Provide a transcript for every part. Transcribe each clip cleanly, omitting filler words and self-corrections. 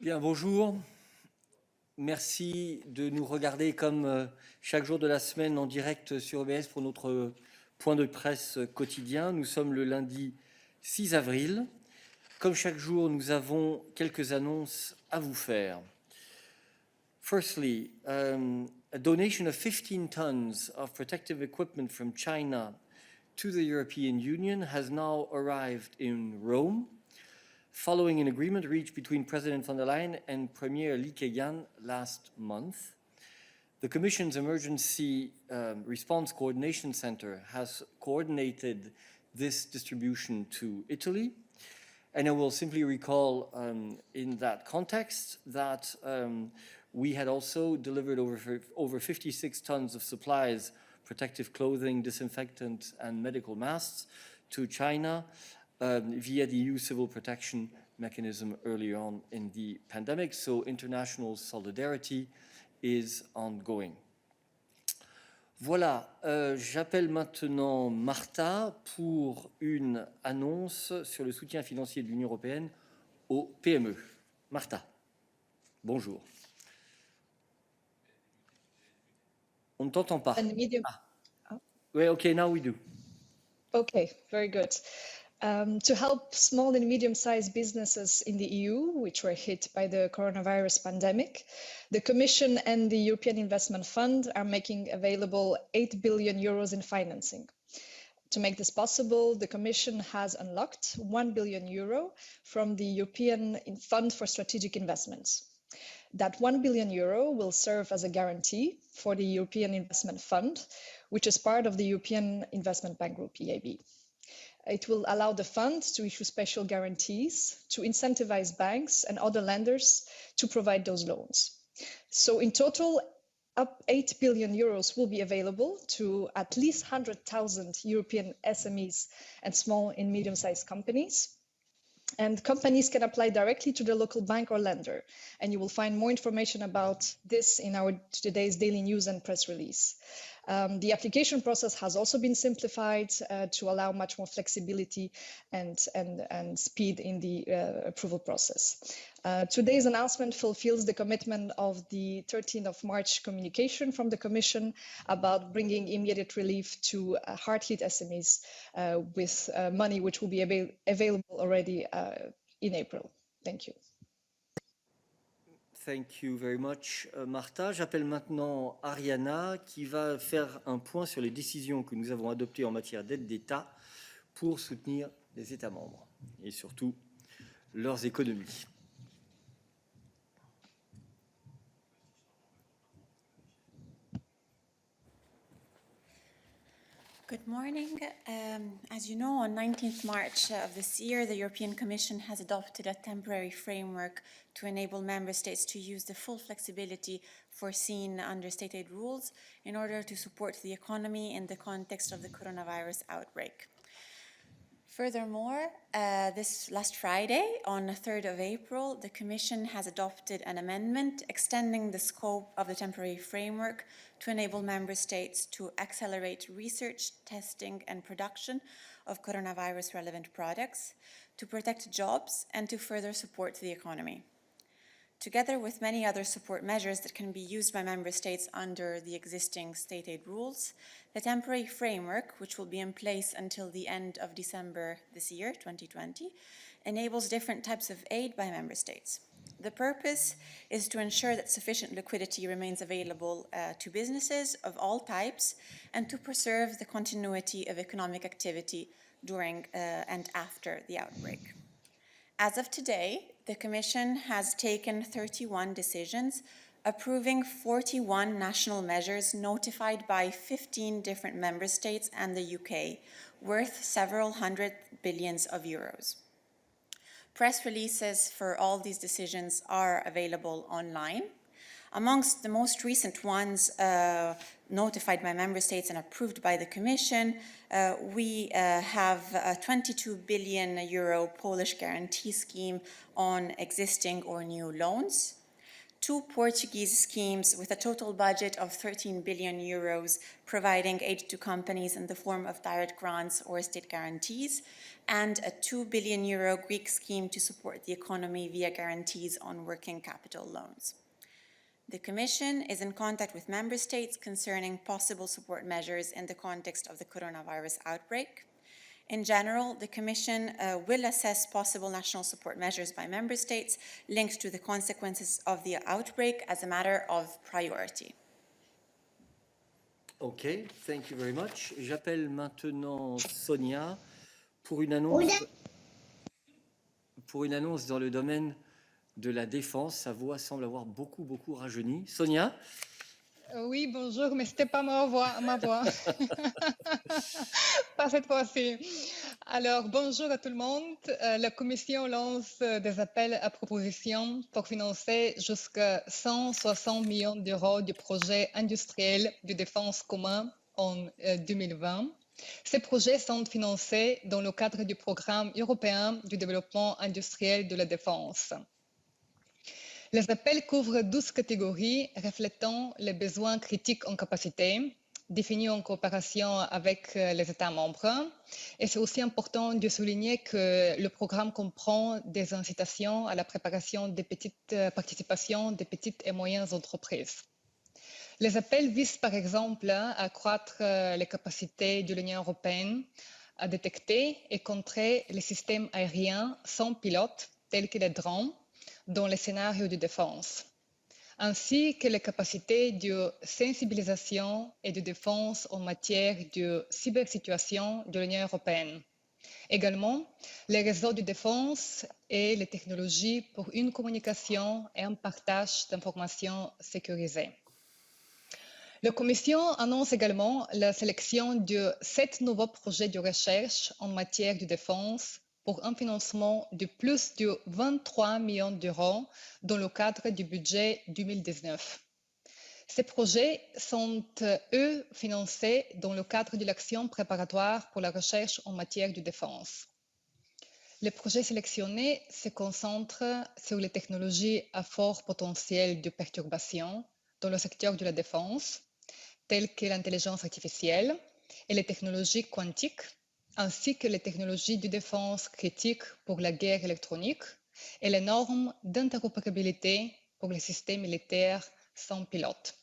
Bien, bonjour. Merci de nous regarder comme chaque jour de la semaine en direct sur OBS pour notre point de presse quotidien. Nous sommes le lundi 6 avril. Comme chaque jour, nous avons quelques annonces à vous faire. Firstly, a donation of 15 tons of protective equipment from China to the European Union has now arrived in Rome, following an agreement reached between President von der Leyen and Premier Li Keqiang last month. The Commission's Emergency Response Coordination Center has coordinated this distribution to Italy. And I will simply recall in that context that we had also delivered over 56 tons of supplies, protective clothing, disinfectant, and medical masks to China via the EU Civil Protection Mechanism early on in the pandemic. So international solidarity is ongoing. Voilà, j'appelle maintenant Martha pour une annonce sur le soutien financier de l'Union européenne aux PME. Martha, bonjour. On ne t'entend pas. Oui, okay, now we do. Okay, very good. To help small and medium-sized businesses in the EU, which were hit by the coronavirus pandemic, the Commission and the European Investment Fund are making available 8 billion euros in financing. To make this possible, the Commission has unlocked 1 billion euro from the European Fund for Strategic Investments. That 1 billion euro will serve as a guarantee for the European Investment Fund, which is part of the European Investment Bank Group, EIB. It will allow the fund to issue special guarantees to incentivize banks and other lenders to provide those loans. So in total, up 8 billion euros will be available to at least 100,000 European SMEs and small and medium-sized companies. And companies can apply directly to their local bank or lender. And you will find more information about this in our today's daily news and press release. The application process has also been simplified to allow much more flexibility and speed in the approval process. Today's announcement fulfills the commitment of the 13th of March communication from the Commission about bringing immediate relief to hard-hit SMEs with money which will be available already in April. Thank you. Thank you very much, Martha. J'appelle maintenant Ariana qui va faire un point sur les décisions que nous avons adoptées en matière d'aide d'État pour soutenir les États membres et surtout leurs économies. Good morning. As you know, on 19th March of this year, the European Commission has adopted a temporary framework to enable member states to use the full flexibility foreseen under state aid rules in order to support the economy in the context of the coronavirus outbreak. Furthermore, this last Friday, on the 3rd of April, the Commission has adopted an amendment extending the scope of the temporary framework to enable member states to accelerate research, testing, and production of coronavirus-relevant products, to protect jobs, and to further support the economy. Together with many other support measures that can be used by member states under the existing state aid rules, the temporary framework, which will be in place until the end of December this year, 2020, enables different types of aid by member states. The purpose is to ensure that sufficient liquidity remains available to businesses of all types and to preserve the continuity of economic activity during and after the outbreak. As of today, the Commission has taken 31 decisions, approving 41 national measures notified by 15 different member states and the UK, worth several hundred billions of euros. Press releases for all these decisions are available online. Amongst the most recent ones notified by member states and approved by the Commission, we have a 22 billion euro Polish guarantee scheme on existing or new loans, two Portuguese schemes with a total budget of 13 billion euros, providing aid to companies in the form of direct grants or state guarantees, and a 2 billion euro Greek scheme to support the economy via guarantees on working capital loans. The Commission is in contact with Member States concerning possible support measures in the context of the coronavirus outbreak. In general, the Commission will assess possible national support measures by Member States linked to the consequences of the outbreak as a matter of priority. Okay, thank you very much. J'appelle maintenant Sonia pour une annonce dans le domaine de la défense. Sa voix semble avoir beaucoup rajeuni. Sonia? Oui, bonjour, mais c'était pas ma voix. Pas cette fois-ci. Alors, bonjour à tout le monde. La Commission lance des appels à propositions pour financer jusqu'à 160 millions d'euros de projets industriels de défense commun en 2020. Ces projets sont financés dans le cadre du programme européen du développement industriel de la défense. Les appels couvrent 12 catégories reflétant les besoins critiques en capacité, définis en coopération avec les États membres. Et c'est aussi important de souligner que le programme comprend des incitations à la préparation des petites participations des petites et moyennes entreprises. Les appels visent par exemple à accroître les capacités de l'Union européenne à détecter et contrer les systèmes aériens sans pilote, tels que les drones, dans les scénarios de défense, ainsi que les capacités de sensibilisation et de défense en matière de cybersituation de l'Union européenne. Également, les réseaux de défense et les technologies pour une communication et un partage d'informations sécurisées. La Commission annonce également la sélection de 7 nouveaux projets de recherche en matière de défense pour un financement de plus de 23 millions d'euros dans le cadre du budget 2019. Ces projets sont, eux, financés dans le cadre de l'action préparatoire pour la recherche en matière de défense. Les projets sélectionnés se concentrent sur les technologies à fort potentiel de perturbation dans le secteur de la défense, telles que l'intelligence artificielle et les technologies quantiques, ainsi que les technologies de défense critiques pour la guerre électronique et les normes d'interopérabilité pour les systèmes militaires sans pilote.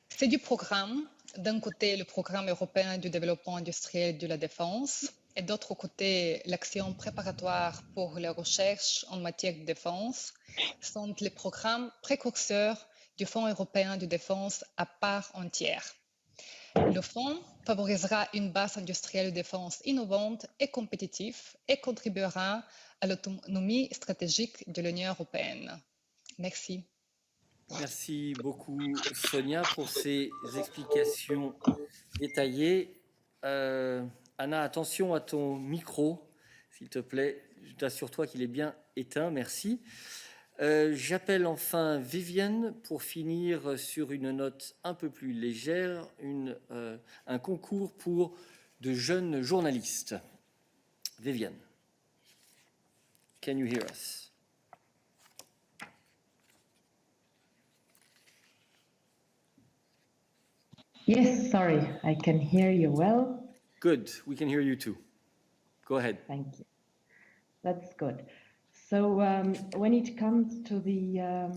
C'est du programme, d'un côté le programme européen du développement industriel de la défense et d'autre côté l'action préparatoire pour la recherche en matière de défense, sont les programmes précurseurs du Fonds européen de défense à part entière. Le fonds favorisera une base industrielle de défense innovante et compétitive et contribuera à l'autonomie stratégique de l'Union européenne. Merci. Merci beaucoup, Sonia, pour ces explications détaillées. Anna, attention à ton micro, s'il te plaît. Assure-toi qu'il est bien éteint. Merci. J'appelle enfin Viviane pour finir sur une note un peu plus légère, un concours pour de jeunes journalistes. Viviane, can you hear us? Yes, sorry, I can hear you well. Good, we can hear you too. Go ahead. Thank you. That's good. So when it comes to the,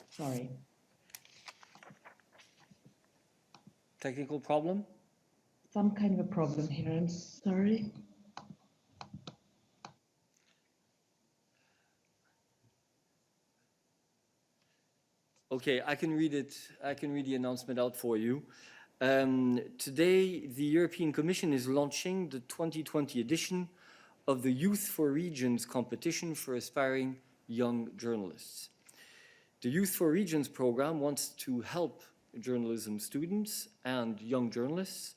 sorry. Technical problem? Some kind of a problem here, I'm sorry. Okay, I can read it. I can read the announcement out for you. Today, the European Commission is launching the 2020 edition of the Youth for Regions competition for aspiring young journalists. The Youth for Regions program wants to help journalism students and young journalists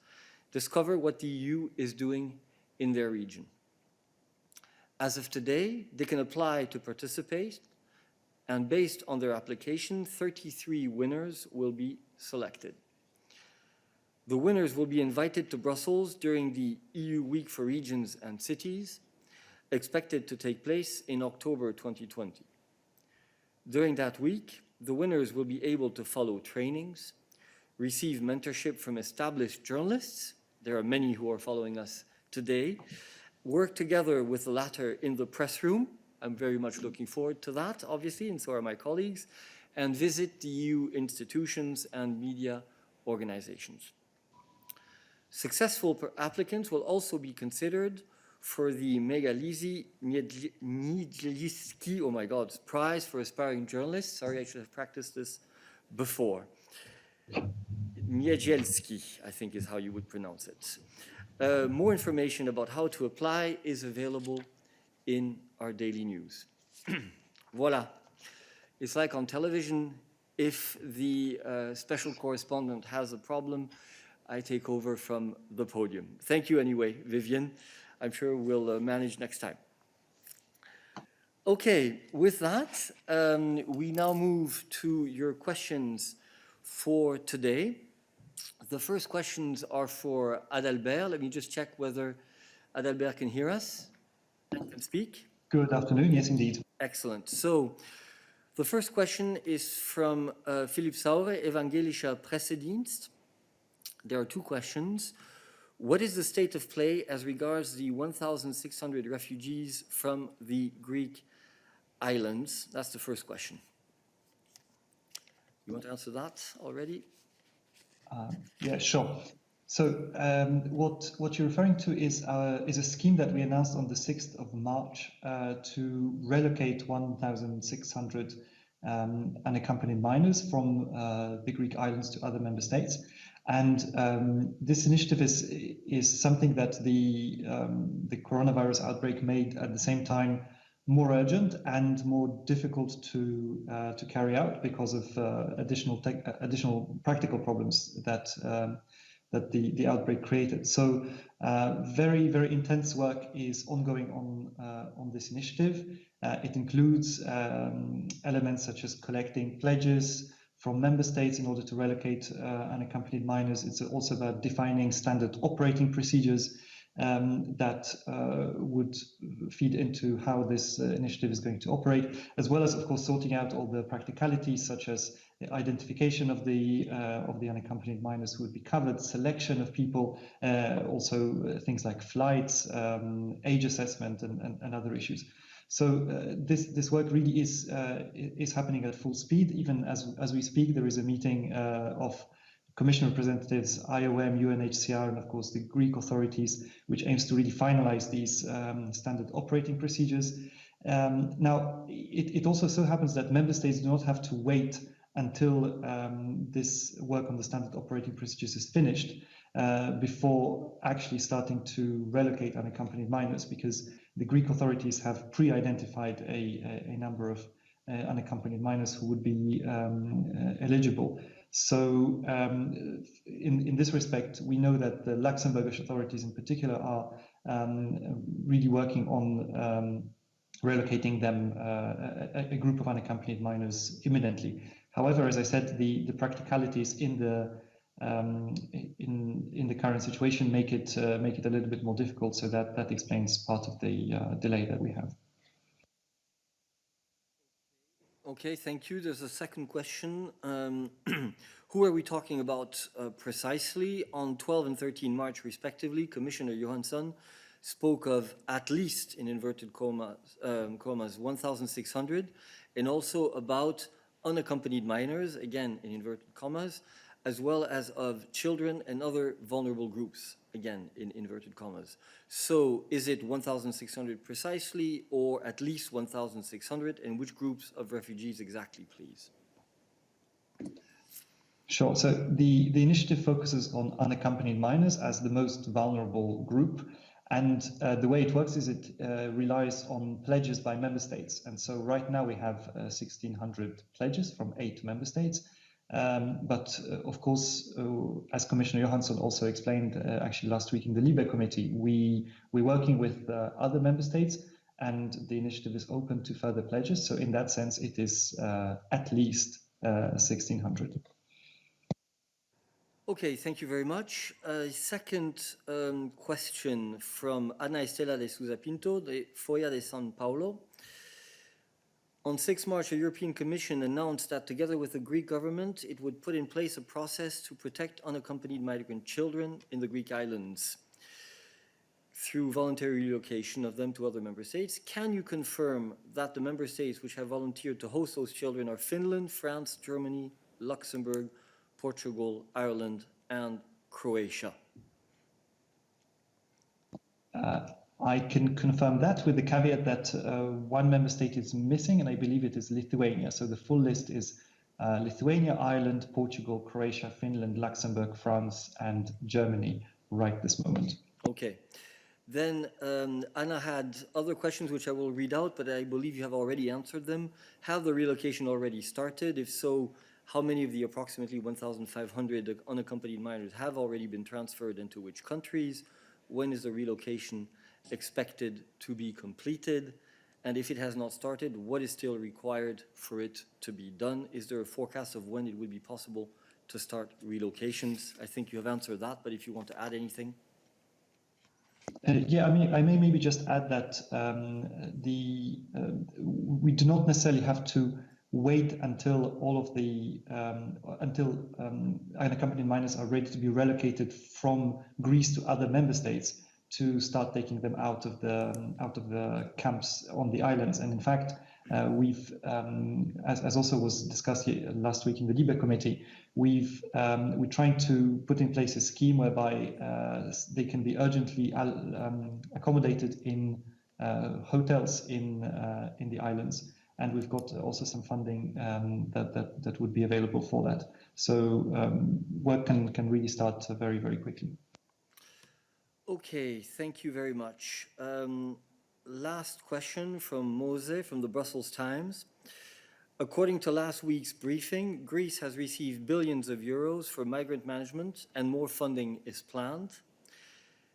discover what the EU is doing in their region. As of today, they can apply to participate, and based on their application, 33 winners will be selected. The winners will be invited to Brussels during the EU Week for Regions and Cities, expected to take place in October 2020. During that week, the winners will be able to follow trainings, receive mentorship from established journalists. There are many who are following us today. Work together with the latter in the press room. I'm very much looking forward to that, obviously, and so are my colleagues. And visit the EU institutions and media organizations. Successful applicants will also be considered for the Megalizy Niedzielski, oh my God, Prize for Aspiring Journalists. Sorry, I should have practiced this before. Niedzielski, I think is how you would pronounce it. More information about how to apply is available in our daily news. Voila. It's like on television, if the special correspondent has a problem, I take over from the podium. Thank you anyway, Vivian. I'm sure we'll manage next time. Okay, with that, we now move to your questions for today. The first questions are for Adalbert. Let me just check whether Adalbert can hear us and can speak. Good afternoon. Yes, indeed. Excellent. So the first question is from Philipp Sauer, Evangelischer Pressedienst. There are two questions. What is the state of play as regards the 1,600 refugees from the Greek islands? That's the first question. You want to answer that already? Yeah, sure. So what you're referring to is a scheme that we announced on the 6th of March to relocate 1,600 unaccompanied minors from the Greek islands to other member states. And this initiative is something that the coronavirus outbreak made at the same time more urgent and more difficult to carry out because of additional practical problems that the outbreak created. So very, very intense work is ongoing on this initiative. It includes elements such as collecting pledges from member states in order to relocate unaccompanied minors. It's also about defining standard operating procedures that would feed into how this initiative is going to operate, as well as, of course, sorting out all the practicalities such as the identification of the unaccompanied minors who would be covered, selection of people, also things like flights, age assessment, and other issues. So this work really is happening at full speed. Even as we speak, there is a meeting of Commission representatives, IOM, UNHCR, and of course the Greek authorities, which aims to really finalize these standard operating procedures. Now, it also so happens that member states do not have to wait until this work on the standard operating procedures is finished before actually starting to relocate unaccompanied minors, because the Greek authorities have pre-identified a number of unaccompanied minors who would be eligible. So in this respect, we know that the Luxembourgish authorities in particular are really working on relocating them, a group of unaccompanied minors imminently. However, as I said, the practicalities in the current situation make it a little bit more difficult. So that explains part of the delay that we have. Okay, thank you. There's a second question. Who are we talking about precisely? On 12 and 13 March, respectively, Commissioner Johansson spoke of at least, in inverted commas, 1,600, and also about unaccompanied minors, again, in inverted commas, as well as of children and other vulnerable groups, again, in inverted commas. So is it 1,600 precisely, or at least 1,600, and which groups of refugees exactly, please? Sure. So the initiative focuses on unaccompanied minors as the most vulnerable group. And the way it works is it relies on pledges by member states. And so right now we have 1,600 pledges from 8 member states. But of course, as Commissioner Johansson also explained actually last week in the LIBE committee, we're working with other member states, and the initiative is open to further pledges. So in that sense, it is at least 1,600. Okay, thank you very much. Second question from Ana Estela de Sousa Pinto, de Folha de São Paulo. On 6 March, the European Commission announced that together with the Greek government, it would put in place a process to protect unaccompanied migrant children in the Greek islands through voluntary relocation of them to other member states. Can you confirm that the member states which have volunteered to host those children are Finland, France, Germany, Luxembourg, Portugal, Ireland, and Croatia? I can confirm that with the caveat that one member state is missing, and I believe it is Lithuania. So the full list is Lithuania, Ireland, Portugal, Croatia, Finland, Luxembourg, France, and Germany right this moment. Okay. Then Anna had other questions which I will read out, but I believe you have already answered them. Have the relocation already started? If so, how many of the approximately 1,500 unaccompanied minors have already been transferred into which countries? When is the relocation expected to be completed? And if it has not started, what is still required for it to be done? Is there a forecast of when it would be possible to start relocations? I think you have answered that, but if you want to add anything. Yeah, I may maybe just add that we do not necessarily have to wait until all of the unaccompanied minors are ready to be relocated from Greece to other member states to start taking them out of the camps on the islands. And in fact, we've, as also was discussed last week in the Libe committee, we're trying to put in place a scheme whereby they can be urgently accommodated in hotels in the islands. And we've got also some funding that would be available for that. So work can really start very, very quickly. Okay, thank you very much. Last question from Mose from the Brussels Times. According to last week's briefing, Greece has received billions of euros for migrant management and more funding is planned.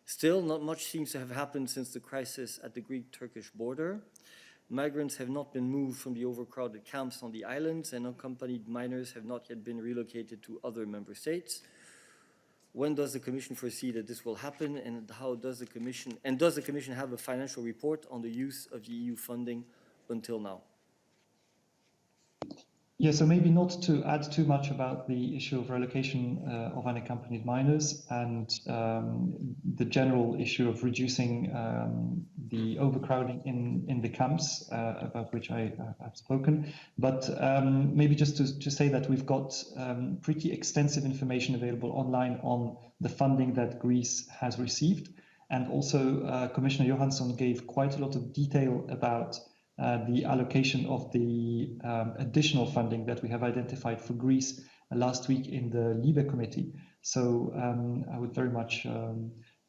Still, not much seems to have happened since the crisis at the Greek-Turkish border. Migrants have not been moved from the overcrowded camps on the islands, and unaccompanied minors have not yet been relocated to other member states. When does the Commission foresee that this will happen, and how does the Commission have a financial report on the use of the EU funding until now? Yeah, so maybe not to add too much about the issue of relocation of unaccompanied minors and the general issue of reducing the overcrowding in the camps about which I have spoken, but maybe just to say that we've got pretty extensive information available online on the funding that Greece has received, and also Commissioner Johansson gave quite a lot of detail about the allocation of the additional funding that we have identified for Greece last week in the Libe committee. So I would very much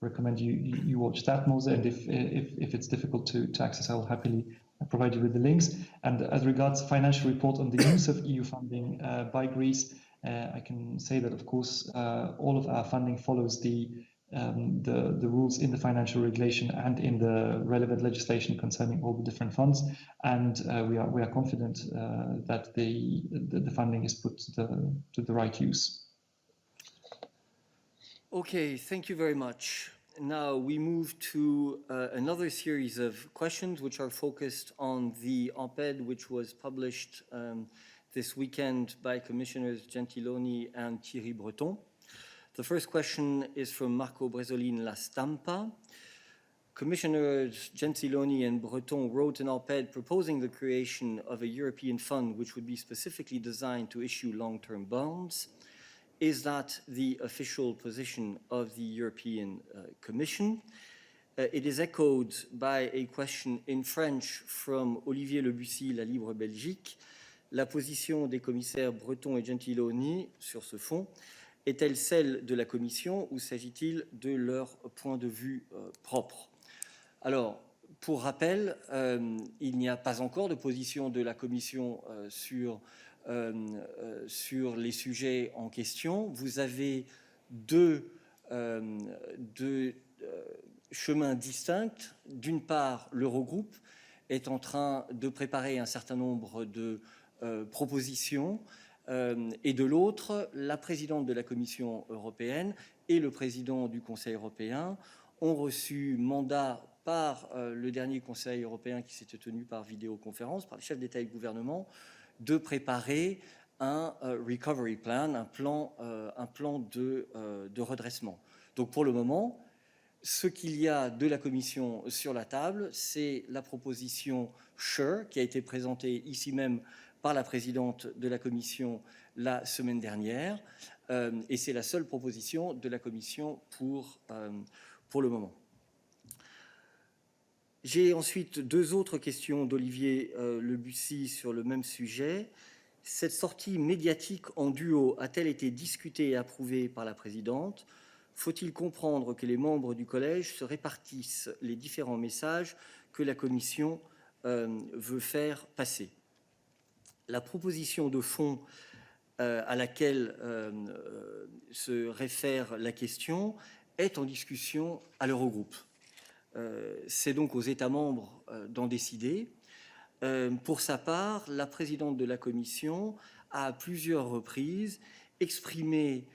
recommend you watch that, Mose, and if it's difficult to access, I will happily provide you with the links. And as regards financial report on the use of EU funding by Greece, I can say that, of course, all of our funding follows the rules in the financial regulation and in the relevant legislation concerning all the different funds, and we are confident that the funding is put to the right use. Okay, thank you very much. Now we move to another series of questions which are focused on the op-ed which was published this weekend by Commissioners Gentiloni and Thierry Breton. The first question is from Marco Bresolin La Stampa. Commissioners Gentiloni and Breton wrote an op-ed proposing the creation of a European fund which would be specifically designed to issue long-term bonds. Is that the official position of the European Commission? It is echoed by a question in French from Olivier Lebussy, La Libre Belgique. La position des commissaires Breton et Gentiloni sur ce fonds est-elle celle de la Commission ou s'agit-il de leur point de vue propre? Alors, pour rappel, il n'y a pas encore de position de la Commission sur les sujets en question. Vous avez deux chemins distincts. D'une part, l'Eurogroupe est en train de préparer un certain nombre de propositions et de l'autre, la présidente de la Commission européenne et le président du Conseil européen ont reçu mandat par le dernier Conseil européen qui s'était tenu par vidéoconférence, par les chefs d'État et de gouvernement, de préparer un recovery plan, un plan de redressement. Donc pour le moment, ce qu'il y a de la Commission sur la table, c'est la proposition SURE qui a été présentée ici même par la présidente de la Commission la semaine dernière, et c'est la seule proposition de la Commission pour le moment. J'ai ensuite deux autres questions d'Olivier Lebussy sur le même sujet. Cette sortie médiatique en duo a-t-elle été discutée et approuvée par la présidente ? Faut-il comprendre que les membres du collège se répartissent les différents messages que la Commission veut faire passer ? La proposition de fond à laquelle se réfère la question est en discussion à l'Eurogroupe. C'est donc aux États membres d'en décider. Pour sa part, la présidente de la Commission a à plusieurs reprises exprimé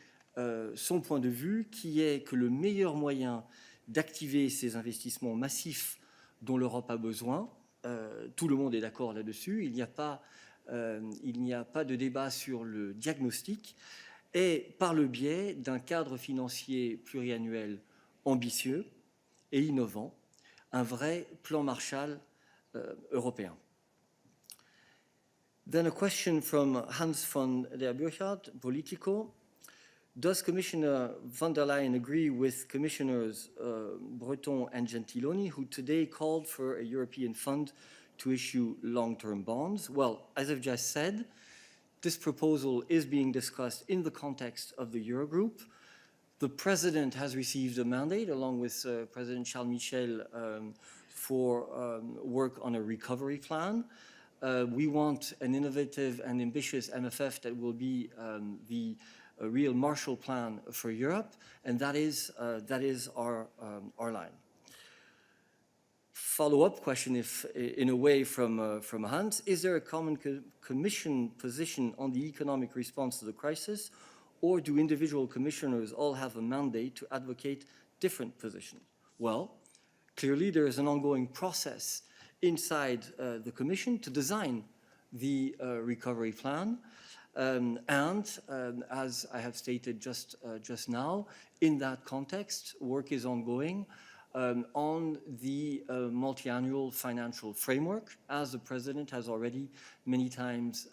son point de vue, qui est que le meilleur moyen d'activer ces investissements massifs dont l'Europe a besoin, tout le monde est d'accord là-dessus, il n'y a pas de débat sur le diagnostic, est par le biais d'un cadre financier pluriannuel ambitieux et innovant, un vrai plan Marshall européen. Then a question from Hans von der Burchardt, Politico. Does Commissioner von der Leyen agree with Commissioners Breton and Gentiloni, who today called for a European fund to issue long-term bonds? Well, as I've just said, this proposal is being discussed in the context of the Eurogroup. The President has received a mandate, along with President Charles Michel, for work on a recovery plan. We want an innovative and ambitious MFF that will be a real Marshall Plan for Europe, and that is our line. Follow-up question, if in a way from Hans, is there a common Commission position on the economic response to the crisis, or do individual commissioners all have a mandate to advocate different positions? Well, clearly there is an ongoing process inside the Commission to design the recovery plan. As I have stated just now, in that context, work is ongoing on the multi-annual financial framework, as the President has already many times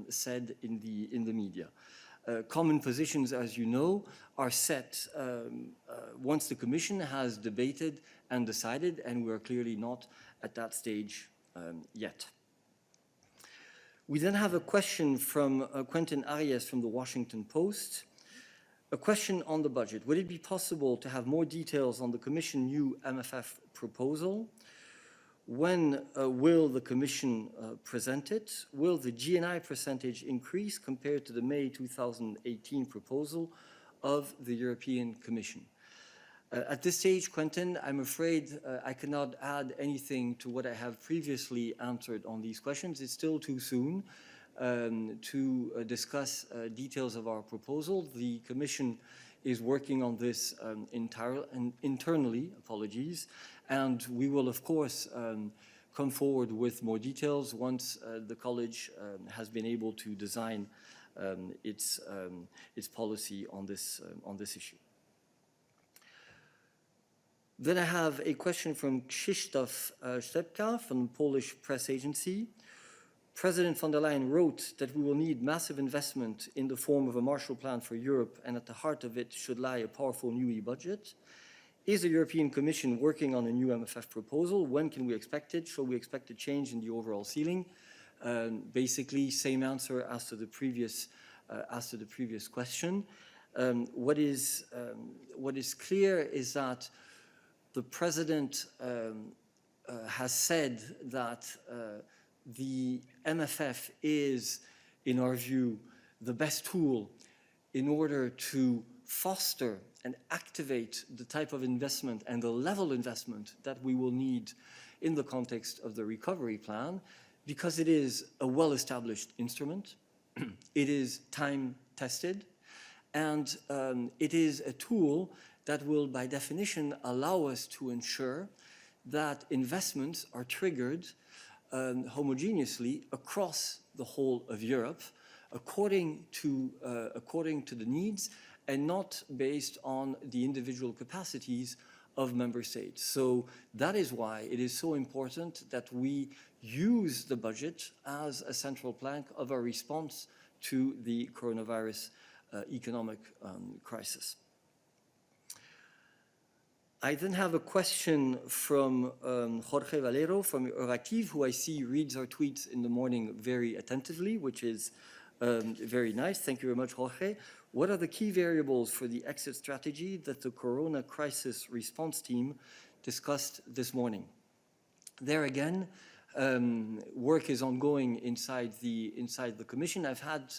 said in the media. Common positions, as you know, are set once the Commission has debated and decided, and we are clearly not at that stage yet. We then have a question from Quentin Arias from the Washington Post. A question on the budget. Would it be possible to have more details on the Commission new MFF proposal? When will the Commission present it? Will the GNI percentage increase compared to the May 2018 proposal of the European Commission? At this stage, Quentin, I'm afraid I cannot add anything to what I have previously answered on these questions. It's still too soon to discuss details of our proposal. The Commission is working on this internally, and we will, of course, come forward with more details once the College has been able to design its policy on this issue. Then I have a question from Krzysztof Szczepka from the Polish press agency. President von der Leyen wrote that we will need massive investment in the form of a Marshall Plan for Europe, and at the heart of it should lie a powerful new e-budget. Is the European Commission working on a new MFF proposal? When can we expect it? Shall we expect a change in the overall ceiling? Basically, same answer as to the previous question. What is clear is that the President has said that the MFF is, in our view, the best tool in order to foster and activate the type of investment and the level of investment that we will need in the context of the recovery plan, because it is a well-established instrument. It is time tested, and it is a tool that will, by definition, allow us to ensure that investments are triggered homogeneously across the whole of Europe, according to the needs and not based on the individual capacities of member states. So that is why it is so important that we use the budget as a central plank of our response to the coronavirus economic crisis. I then have a question from Jorge Valero from Euractiv, who I see reads our tweets in the morning very attentively, which is very nice. Thank you very much, Jorge. What are the key variables for the exit strategy that the Corona Crisis Response Team discussed this morning? There again, work is ongoing inside the Commission. I've had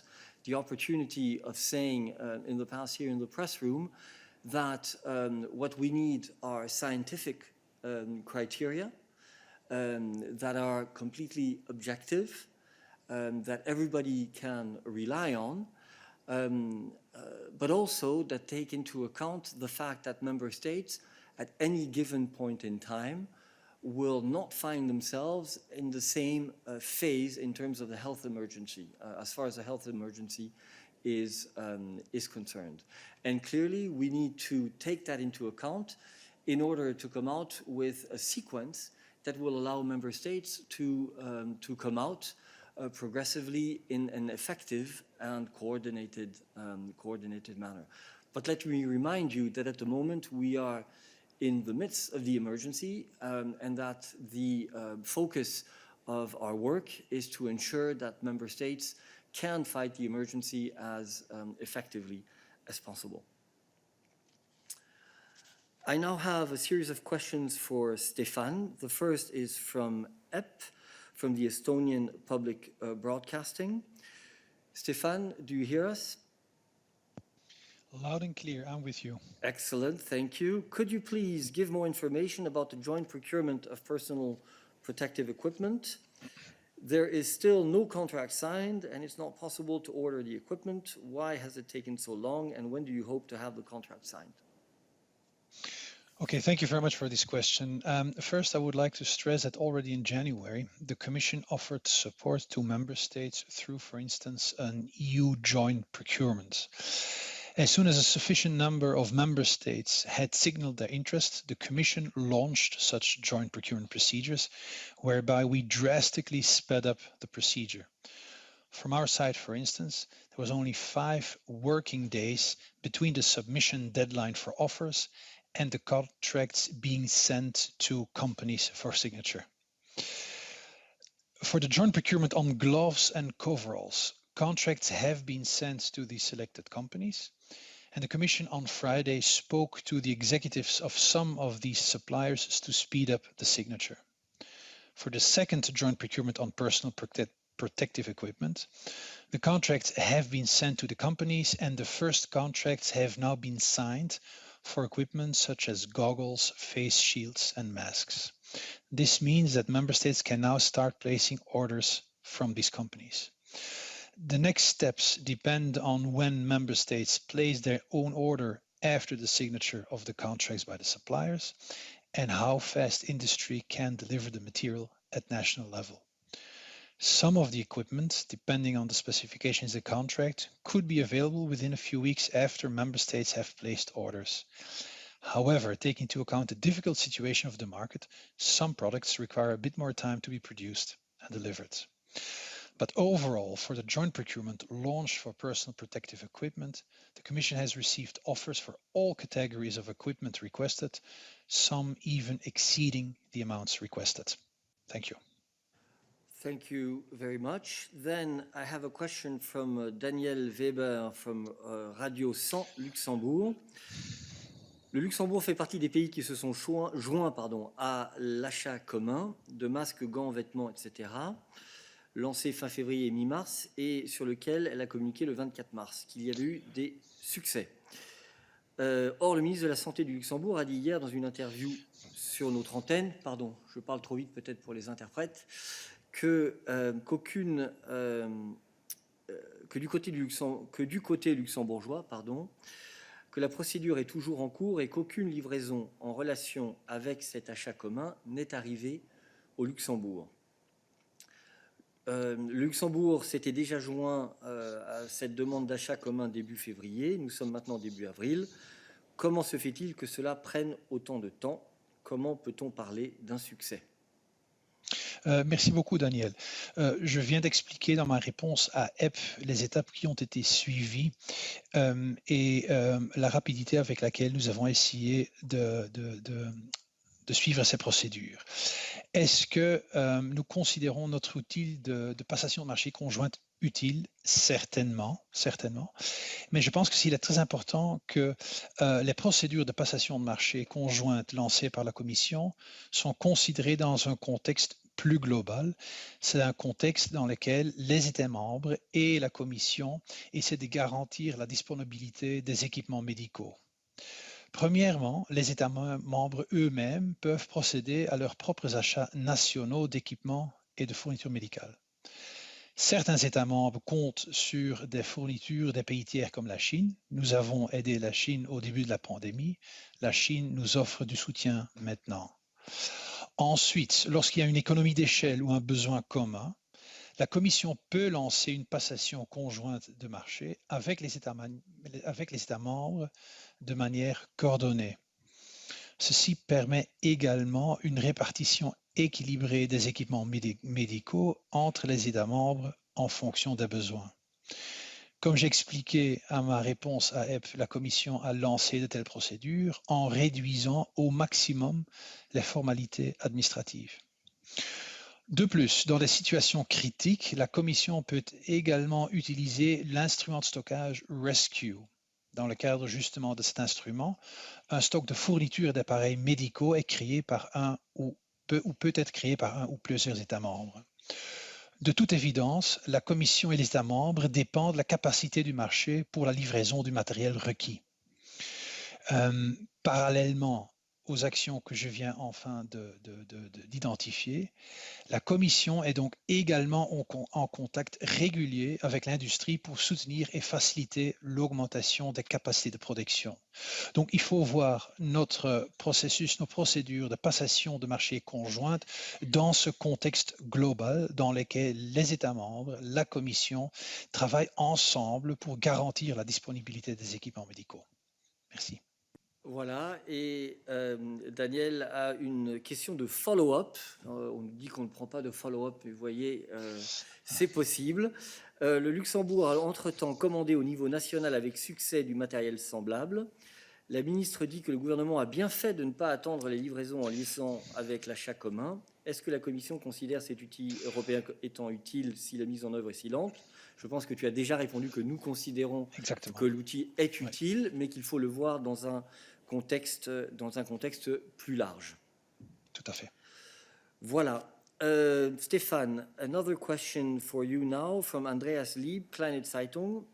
the opportunity of saying in the past here in the press room that what we need are scientific criteria that are completely objective, that everybody can rely on, but also that take into account the fact that member states at any given point in time will not find themselves in the same phase in terms of the health emergency, as far as the health emergency is concerned. And clearly we need to take that into account in order to come out with a sequence that will allow member states to come out progressively in an effective and coordinated manner. But let me remind you that at the moment we are in the midst of the emergency and that the focus of our work is to ensure that member states can fight the emergency as effectively as possible. I now have a series of questions for Stefan. The first is from EP, from the Estonian Public Broadcasting. Stefan, do you hear us? Loud and clear, I'm with you. Excellent, thank you. Could you please give more information about the joint procurement of personal protective equipment? There is still no contract signed and it's not possible to order the equipment. Why has it taken so long and when do you hope to have the contract signed? Okay, thank you very much for this question. First, I would like to stress that already in January, the Commission offered support to member states through, for instance, an EU joint procurement. As soon as a sufficient number of member states had signaled their interest, the Commission launched such joint procurement procedures, whereby we drastically sped up the procedure. From our side, for instance, there was only 5 working days between the submission deadline for offers and the contracts being sent to companies for signature. For the joint procurement on gloves and coveralls, contracts have been sent to the selected companies, and the Commission on Friday spoke to the executives of some of these suppliers to speed up the signature. For the second joint procurement on personal protective equipment, the contracts have been sent to the companies and the first contracts have now been signed for equipment such as goggles, face shields and masks. This means that member states can now start placing orders from these companies. The next steps depend on when member states place their own order after the signature of the contracts by the suppliers and how fast industry can deliver the material at national level. Some of the equipment, depending on the specifications of the contract, could be available within a few weeks after member states have placed orders. However, taking into account the difficult situation of the market, some products require a bit more time to be produced and delivered. But overall, for the joint procurement launched for personal protective equipment, the Commission has received offers for all categories of equipment requested, some even exceeding the amounts requested. Thank you. Thank you very much. Then I have a question from Daniel Weber from Radio 100 Luxembourg. Le Luxembourg fait partie des pays qui se sont joints à l'achat commun de masques, gants, vêtements, etc., lancé fin février et mi-mars, et sur lequel elle a communiqué le 24 mars, qu'il y avait eu des succès. Or, le ministre de la Santé du Luxembourg a dit hier dans une interview sur notre antenne, pardon, je parle trop vite peut-être pour les interprètes, qu'aucune que du côté luxembourgeois, que la procédure est toujours en cours et qu'aucune livraison en relation avec cet achat commun n'est arrivée au Luxembourg. Le Luxembourg s'était déjà joint à cette demande d'achat commun début février. Nous sommes maintenant début avril. Comment se fait-il que cela prenne autant de temps? Comment peut-on parler d'un succès? Merci beaucoup, Daniel. Je viens d'expliquer dans ma réponse à EP les étapes qui ont été suivies et la rapidité avec laquelle nous avons essayé de suivre ces procédures. Est-ce que nous considérons notre outil de passation de marché conjointe utile? Certainement. Mais je pense que s'il est très important que les procédures de passation de marché conjointe lancées par la Commission sont considérées dans un contexte plus global. C'est un contexte dans lequel les États membres et la Commission essaient de garantir la disponibilité des équipements médicaux. Premièrement, les États membres eux-mêmes peuvent procéder à leurs propres achats nationaux d'équipements et de fournitures médicales. Certains États membres comptent sur des fournitures des pays tiers comme la Chine. Nous avons aidé la Chine au début de la pandémie. La Chine nous offre du soutien maintenant. Ensuite, lorsqu'il y a une économie d'échelle ou un besoin commun, la Commission peut lancer une passation conjointe de marché avec les États membres de manière coordonnée. Ceci permet également une répartition équilibrée des équipements médicaux entre les États membres en fonction des besoins. Comme j'expliquais à ma réponse à EP, la Commission a lancé de telles procédures en réduisant au maximum les formalités administratives. De plus, dans des situations critiques, la Commission peut également utiliser l'instrument de stockage Rescue. Dans le cadre justement de cet instrument, un stock de fournitures d'appareils médicaux est créé par peut être créé par un ou plusieurs États membres. De toute évidence, la Commission et les États membres dépendent de la capacité du marché pour la livraison du matériel requis. Parallèlement aux actions que je viens enfin d'identifier, la Commission est donc également en contact régulier avec l'industrie pour soutenir et faciliter l'augmentation des capacités de production. Donc, il faut voir notre processus, nos procédures de passation de marché conjointe dans ce contexte global dans lequel les États membres, la Commission travaillent ensemble pour garantir la disponibilité des équipements médicaux. Merci. Voilà, et Daniel a une question de follow-up. On nous dit qu'on ne prend pas de follow-up, mais vous voyez, c'est possible. Le Luxembourg a entre-temps commandé au niveau national avec succès du matériel semblable. La ministre dit que le gouvernement a bien fait de ne pas attendre les livraisons en liaison avec l'achat commun. Est-ce que la Commission considère cet outil européen étant utile si la mise en œuvre est si lente? Je pense que tu as déjà répondu que nous considérons que l'outil est utile, mais qu'il faut le voir dans un contexte plus large. Tout à fait. Voilà. Stéphane, another question for you now from Andreas Lieb, Kleine Zeitung,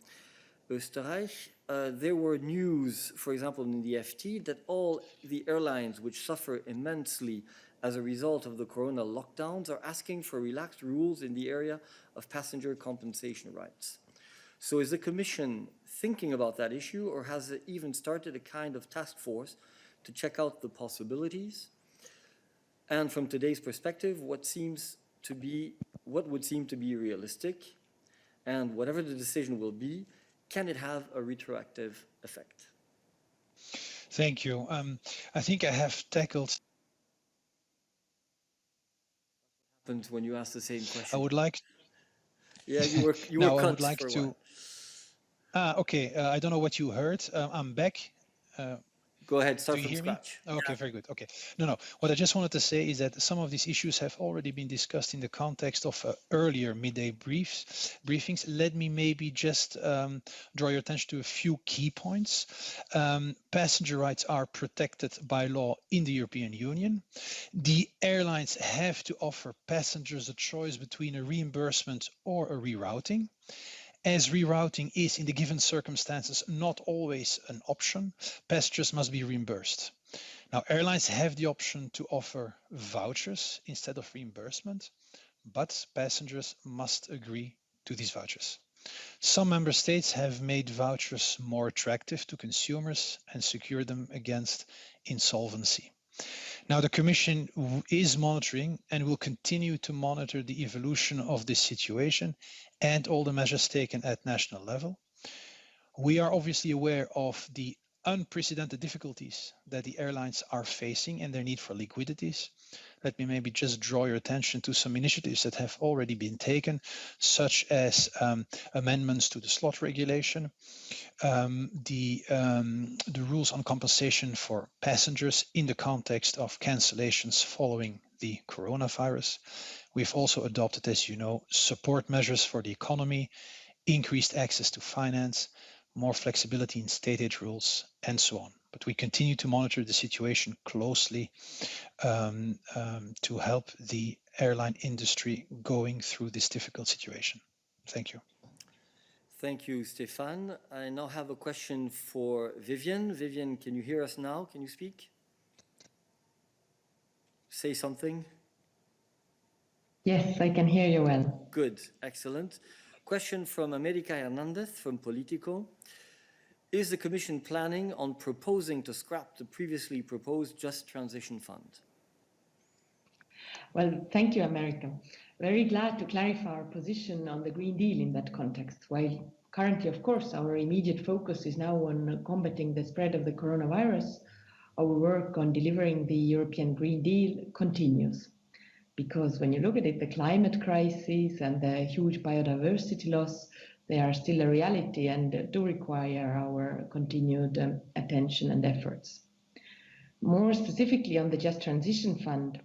Österreich. There were news, for example, in the FT, that all the airlines which suffer immensely as a result of the corona lockdowns are asking for relaxed rules in the area of passenger compensation rights. So is the Commission thinking about that issue, or has it even started a kind of task force to check out the possibilities? And from today's perspective, what would seem to be realistic? And whatever the decision will be, can it have a retroactive effect? Thank you. I think I have tackled. Happens when you ask the same question. I would like. Yeah, you were now cut I would like for a to. while. Okay. I don't know what you heard. I'm back. Go ahead, start Do you from hear me? scratch. Okay, Yeah. very good. Okay. No. What I just wanted to say is that some of these issues have already been discussed in the context of earlier midday briefings. Let me maybe just draw your attention to a few key points. Passenger rights are protected by law in the European Union. The airlines have to offer passengers a choice between a reimbursement or a rerouting. As rerouting is, in the given circumstances, not always an option, passengers must be reimbursed. Now, airlines have the option to offer vouchers instead of reimbursement, but passengers must agree to these vouchers. Some member states have made vouchers more attractive to consumers and secured them against insolvency. Now, the Commission is monitoring and will continue to monitor the evolution of this situation and all the measures taken at national level. We are obviously aware of the unprecedented difficulties that the airlines are facing and their need for liquidities. Let me maybe just draw your attention to some initiatives that have already been taken, such as amendments to the slot regulation, the rules on compensation for passengers in the context of cancellations following the coronavirus. We've also adopted, as you know, support measures for the economy, increased access to finance, more flexibility in state aid rules, and so on. But we continue to monitor the situation closely to help the airline industry going through this difficult situation. Thank you. Thank you, Stéphane. I now have a question for Vivian. Vivian, can you hear us now? Can you speak? Say something. Yes, I can hear you well. Good, excellent. Question from America Hernandez from Politico. Is the Commission planning on proposing to scrap the previously proposed Just Transition Fund? Well, thank you, America. Very glad to clarify our position on the Green Deal in that context. While currently, of course, our immediate focus is now on combating the spread of the coronavirus, our work on delivering the European Green Deal continues. Because when you look at it, the climate crisis and the huge biodiversity loss, they are still a reality and do require our continued attention and efforts. More specifically on the Just Transition Fund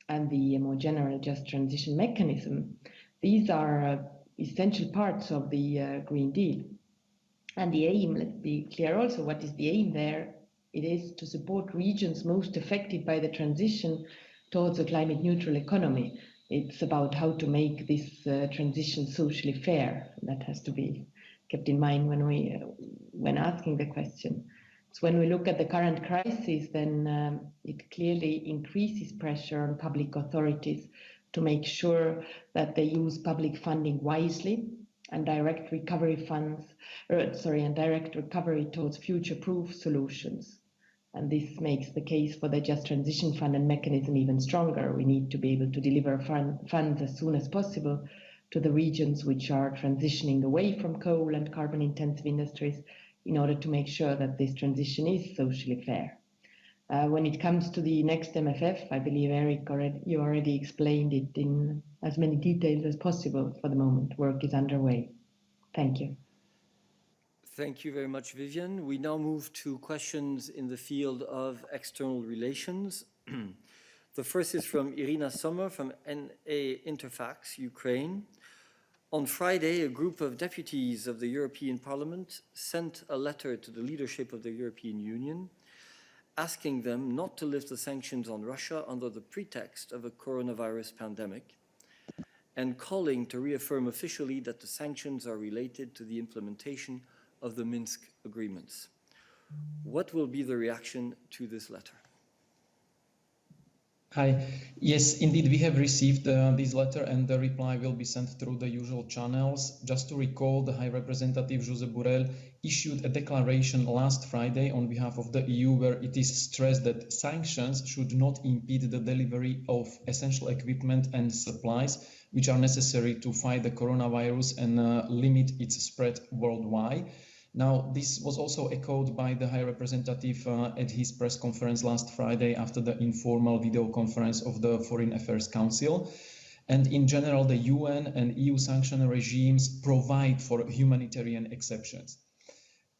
and the more general Just Transition Mechanism, these are essential parts of the Green Deal. And the aim, let's be clear also, what is the aim there? It is to support regions most affected by the transition towards a climate neutral economy. It's about how to make this transition socially fair. That has to be kept in mind when asking the question. So when we look at the current crisis, then it clearly increases pressure on public authorities to make sure that they use public funding wisely and direct recovery towards future-proof solutions. And this makes the case for the Just Transition Fund and mechanism even stronger. We need to be able to deliver funds as soon as possible to the regions which are transitioning away from coal and carbon-intensive industries in order to make sure that this transition is socially fair. When it comes to the next MFF, I believe, Eric, you already explained it in as many details as possible for the moment. Work is underway. Thank you. Thank you very much, Vivian. We now move to questions in the field of external relations. The first is from Irina Sommer from NA Interfax, Ukraine. On Friday, a group of deputies of the European Parliament sent a letter to the leadership of the European Union asking them not to lift the sanctions on Russia under the pretext of a coronavirus pandemic and calling to reaffirm officially that the sanctions are related to the implementation of the Minsk agreements. What will be the reaction to this letter? Hi. Yes, indeed, we have received this letter and the reply will be sent through the usual channels. Just to recall, the High Representative Josep Borrell issued a declaration last Friday on behalf of the EU where it is stressed that sanctions should not impede the delivery of essential equipment and supplies which are necessary to fight the coronavirus and limit its spread worldwide. Now, this was also echoed by the High Representative at his press conference last Friday after the informal video conference of the Foreign Affairs Council. And in general, the UN and EU sanction regimes provide for humanitarian exceptions.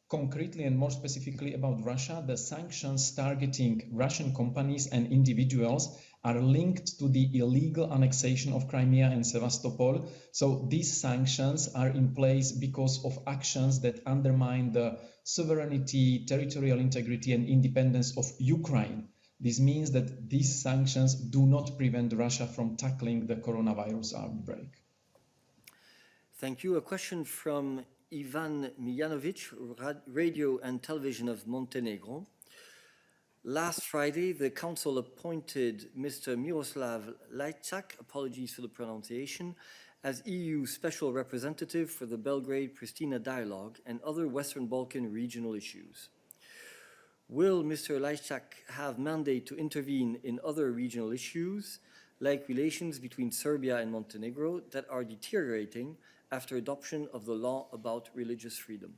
Concretely and more specifically about Russia, the sanctions targeting Russian companies and individuals are linked to the illegal annexation of Crimea and Sevastopol. So these sanctions are in place because of actions that undermine the sovereignty, territorial integrity and independence of Ukraine. This means that these sanctions do not prevent Russia from tackling the coronavirus outbreak. Thank you. A question from Ivan Mijanovic, Radio and Television of Montenegro. Last Friday, the Council appointed Mr. Miroslav Lajčák, apologies for the pronunciation, as EU Special Representative for the Belgrade-Pristina dialogue and other Western Balkan regional issues. Will Mr. Lajčák have mandate to intervene in other regional issues, like relations between Serbia and Montenegro, that are deteriorating after adoption of the law about religious freedom?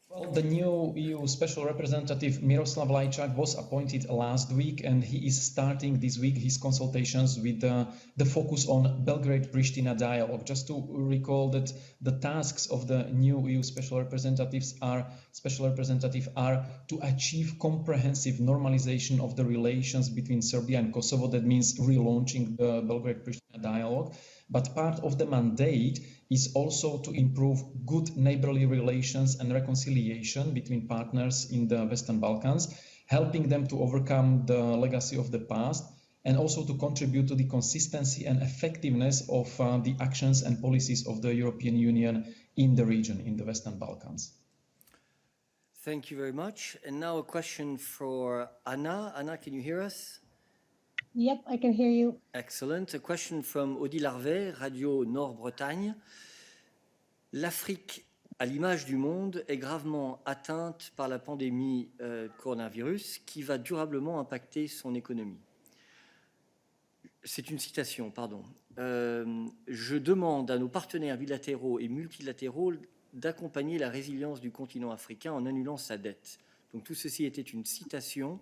Well, the new EU Special Representative Miroslav Lajčák was appointed last week, and he is starting this week his consultations with the focus on Belgrade-Pristina dialogue. Just to recall that the tasks of the new EU Special Representative are to achieve comprehensive normalization of the relations between Serbia and Kosovo. That means relaunching the Belgrade-Pristina dialogue. But part of the mandate is also to improve good neighborly relations and reconciliation between partners in the Western Balkans, helping them to overcome the legacy of the past, and also to contribute to the consistency and effectiveness of the actions and policies of the European Union in the region, in the Western Balkans. Thank you very much. And now a question for Anna. Anna, can you hear us? Yep, I can hear you. Excellent. A question from Odile Harvet, Radio Nord-Bretagne. L'Afrique, à l'image du monde, est gravement atteinte par la pandémie coronavirus qui va durablement impacter son économie. C'est une citation, pardon. Je demande à nos partenaires bilatéraux et multilatéraux d'accompagner la résilience du continent africain en annulant sa dette. Donc tout ceci était une citation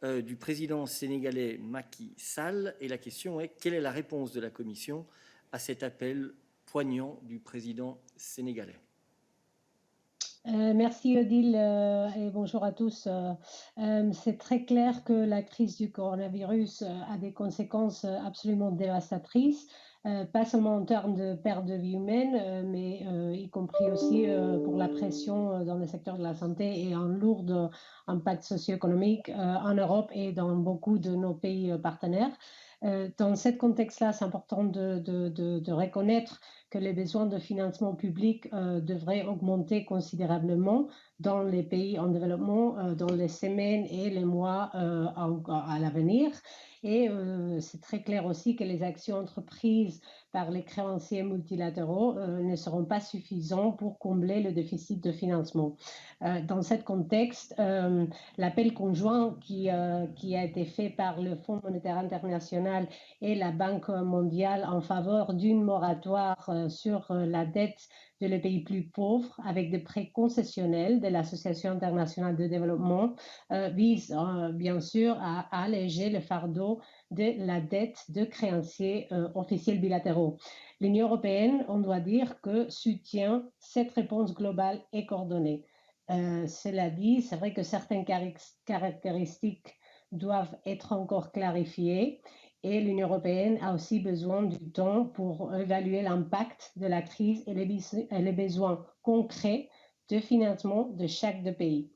du président sénégalais Macky Sall, et la question est: quelle est la réponse de la Commission à cet appel poignant du président sénégalais? Merci Odile et bonjour à tous. C'est très clair que la crise du coronavirus a des conséquences absolument dévastatrices, pas seulement en termes de perte de vie humaine, mais y compris aussi pour la pression dans le secteur de la santé et un lourd impact socio-économique en Europe et dans beaucoup de nos pays partenaires. Dans ce contexte-là, c'est important de reconnaître que les besoins de financement public devraient augmenter considérablement dans les pays en développement dans les semaines et les mois à l'avenir. Et c'est très clair aussi que les actions entreprises par les créanciers multilatéraux ne seront pas suffisants pour combler le déficit de financement. Dans ce contexte, l'appel conjoint qui a été fait par le Fonds monétaire international et la Banque mondiale en faveur d'une moratoire sur la dette de les pays plus pauvres avec des prêts concessionnels de l'Association internationale de développement vise bien sûr à alléger le fardeau de la dette de créanciers officiels bilatéraux. L'Union européenne, on doit dire que soutient cette réponse globale et coordonnée. Cela dit, c'est vrai que certaines caractéristiques doivent être encore clarifiées et l'Union européenne a aussi besoin du temps pour évaluer l'impact de la crise et les besoins concrets de financement de chaque pays.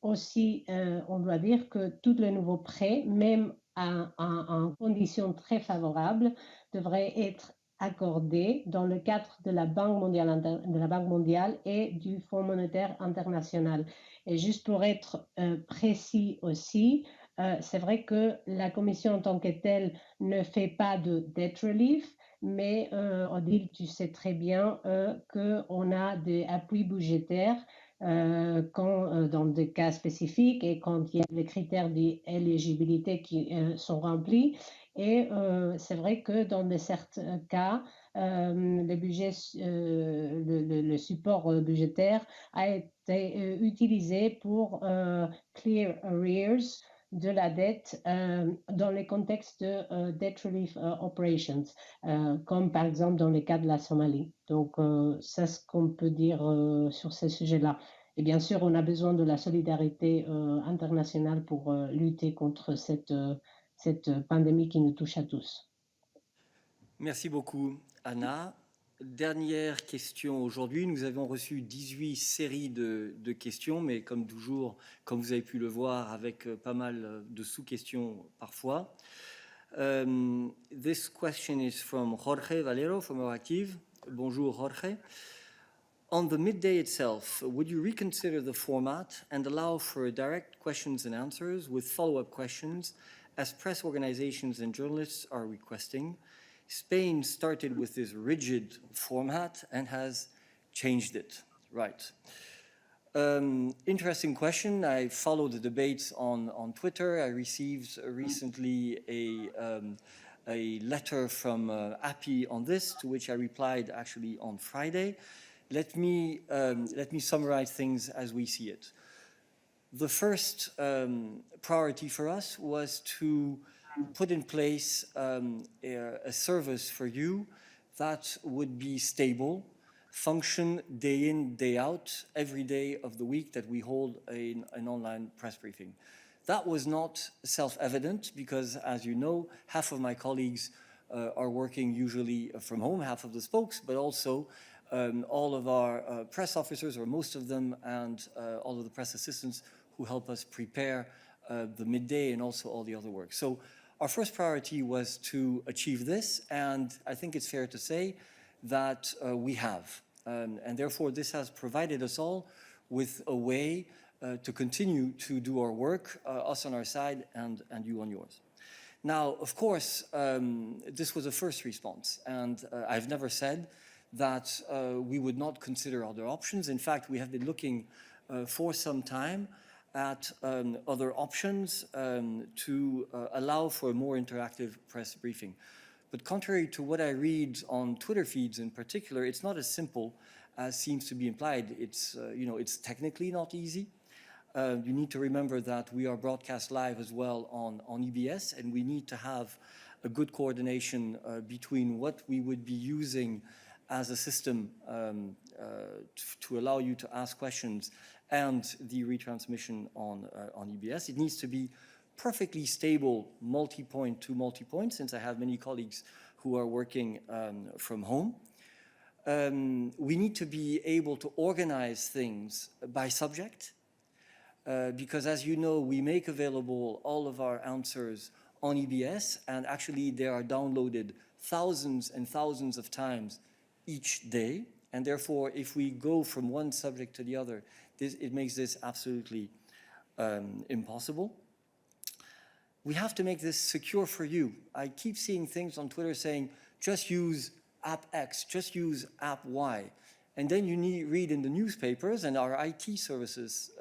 Aussi, on doit dire que tous les nouveaux prêts, même en conditions très favorables, devraient être accordés dans le cadre de la Banque mondiale et du Fonds monétaire international. Et juste pour être précis aussi, c'est vrai que la Commission en tant que telle ne fait pas de debt relief, mais Odile, tu sais très bien qu'on a des appuis budgétaires dans des cas spécifiques et quand il y a les critères d'éligibilité qui sont remplis. Et c'est vrai que dans certains cas, le support budgétaire a été utilisé pour clear arrears de la dette dans les contextes de debt relief operations, comme par exemple dans le cas de la Somalie. Donc, c'est ce qu'on peut dire sur ce sujet-là. Et bien sûr, on a besoin de la solidarité internationale pour lutter contre cette pandémie qui nous touche à tous. Merci beaucoup, Anna. Dernière question aujourd'hui. Nous avons reçu 18 séries de questions, mais comme toujours, comme vous avez pu le voir, avec pas mal de sous-questions parfois. This question is from Jorge Valero from Oactive. Bonjour, Jorge. On the Midday itself, would you reconsider the format and allow for direct questions and answers with follow-up questions, as press organizations and journalists are requesting? Spain started with this rigid format and has changed it. Right. Interesting question. I followed the debates on Twitter. I received recently a letter from API on this, to which I replied actually on Friday. Let me summarize things as we see it. The first priority for us was to put in place a service for you that would be stable, function day in, day out, every day of the week that we hold an online press briefing. That was not self-evident because, as you know, half of my colleagues are working usually from home, half of the spokes, but also all of our press officers, or most of them, and all of the press assistants who help us prepare the midday and also all the other work. So our first priority was to achieve this, and I think it's fair to say that we have. And therefore, this has provided us all with a way to continue to do our work, us on our side and you on yours. Now, of course, this was a first response, and I've never said that we would not consider other options. In fact, we have been looking for some time at other options to allow for a more interactive press briefing. But contrary to what I read on Twitter feeds in particular, it's not as simple as seems to be implied. It's, it's technically not easy. You need to remember that we are broadcast live as well on EBS, and we need to have a good coordination between what we would be using as a system to allow you to ask questions and the retransmission on EBS. It needs to be perfectly stable multi-point to multi-point, since I have many colleagues who are working from home. We need to be able to organize things by subject, because as you know, we make available all of our answers on EBS, and actually they are downloaded thousands and thousands of times each day. And therefore, if we go from one subject to the other, it makes this absolutely impossible. We have to make this secure for you. I keep seeing things on Twitter saying, just use app X, just use app Y. And then you read in the newspapers, and our IT services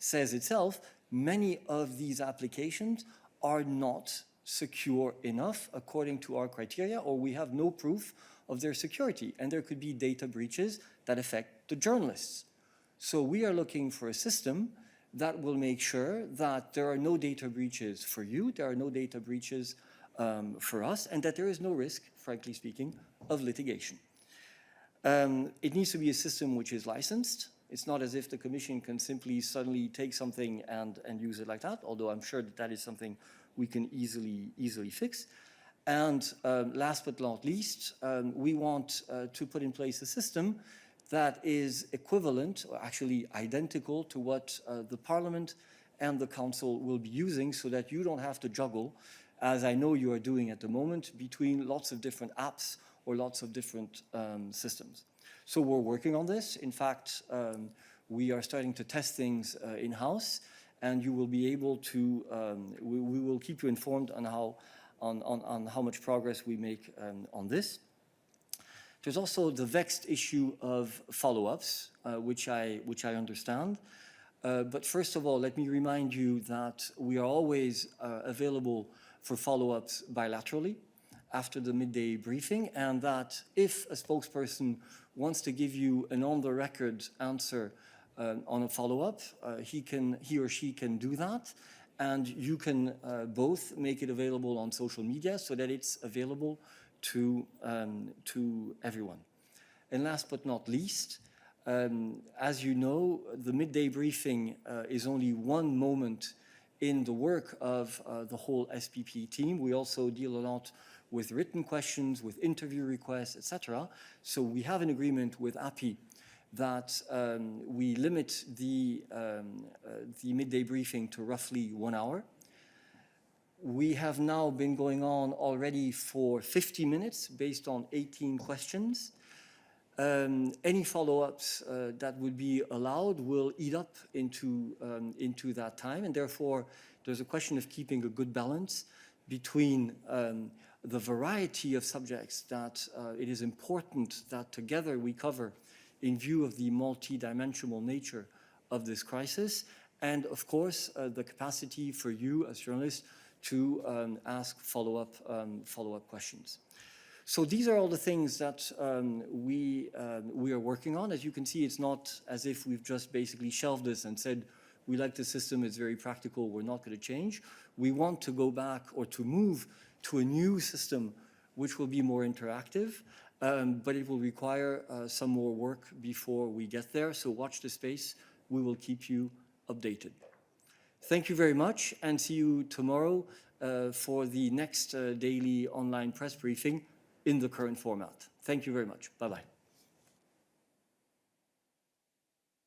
says itself, many of these applications are not secure enough according to our criteria, or we have no proof of their security. And there could be data breaches that affect the journalists. So we are looking for a system that will make sure that there are no data breaches for you, there are no data breaches for us, and that there is no risk, frankly speaking, of litigation. It needs to be a system which is licensed. It's not as if the Commission can simply suddenly take something and use it like that, although I'm sure that that is something we can easily fix. And last but not least, we want to put in place a system that is equivalent, or actually identical, to what the Parliament and the Council will be using, so that you don't have to juggle, as I know you are doing at the moment, between lots of different apps or lots of different systems. So we're working on this. In fact, we are starting to test things in-house, and you will be able to, we will keep you informed on how much progress we make on this. There's also the vexed issue of follow-ups, which I understand. But first of all, let me remind you that we are always available for follow-ups bilaterally after the midday briefing, and that if a spokesperson wants to give you an on-the-record answer on a follow-up, he or she can do that, and you can both make it available on social media so that it's available to everyone. And last but not least, as you know, the midday briefing is only one moment in the work of the whole SPP team. We also deal a lot with written questions, with interview requests, etc. So we have an agreement with API that we limit the midday briefing to roughly 1 hour. We have now been going on already for 50 minutes based on 18 questions. Any follow-ups that would be allowed will eat up into that time, and therefore there's a question of keeping a good balance between the variety of subjects that it is important that together we cover in view of the multi-dimensional nature of this crisis, and of course the capacity for you as journalists to ask follow-up questions. So these are all the things that we are working on. As you can see, it's not as if we've just basically shelved this and said, we like the system, it's very practical, we're not going to change. We want to go back or to move to a new system which will be more interactive, but it will require some more work before we get there. So watch the space. We will keep you updated. Thank you very much, and see you tomorrow for the next daily online press briefing in the current format. Thank you very much. Bye-bye.